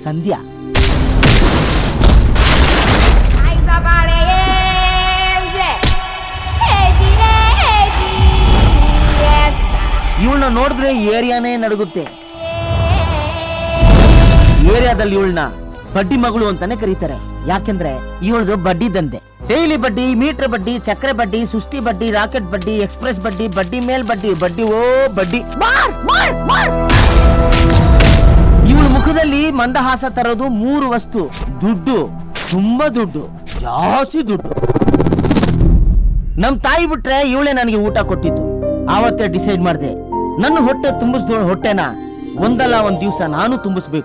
ಸಂಧ್ಯಾ. ಇವಳನ್ನ ನೋಡಿದ್ರೆ ಏರಿಯಾನೇ ನಡುಗುತ್ತೆ. ಏರಿಯಾದಲ್ಲಿ ಇವಳನ್ನ ಬಡ್ಡಿ ಮಗಳು ಅಂತಾನೆ ಕರೀತಾರೆ. ಯಾಕೆಂದ್ರೆ ಇವಳದು ಬಡ್ಡಿ ದಂಧೆ. ಡೈಲಿ ಬಡ್ಡಿ, ಮೀಟರ್ ಬಡ್ಡಿ, ಚಕ್ರೆ ಬಡ್ಡಿ, ಸುಸ್ತಿ ಬಡ್ಡಿ, ರಾಕೆಟ್ ಬಡ್ಡಿ, ಎಕ್ಸ್ಪ್ರೆಸ್ ಬಡ್ಡಿ, ಬಡ್ಡಿ ಮೇಲ್ ಬಡ್ಡಿ, ಬಡ್ಡಿ ಓ ಬಡ್ಡಿ. ಇವಳ ಮುಖದಲ್ಲಿ ಮಂದಹಾಸ ತರೋದು 3 ವಸ್ತು. ದುಡ್ಡು, ತುಂಬಾ ದುಡ್ಡು, ಜಾಸ್ತಿ ದುಡ್ಡು. ನಮ್ ತಾಯಿ ಬಿಟ್ರೆ ಇವಳೇ ನನಗೆ ಊಟ ಕೊಟ್ಟಿದ್ದು. ಆವತ್ತೇ ಡಿಸೈಡ್ ಮಾಡಿದೆ, ನನ್ನ ಹೊಟ್ಟೆ ತುಂಬಿಸ್ದೋಳ ಹೊಟ್ಟೆನ ಒಂದಲ್ಲ ಒಂದ್ ದಿವ್ಸ ನಾನು ತುಂಬಿಸ್ಬೇಕು.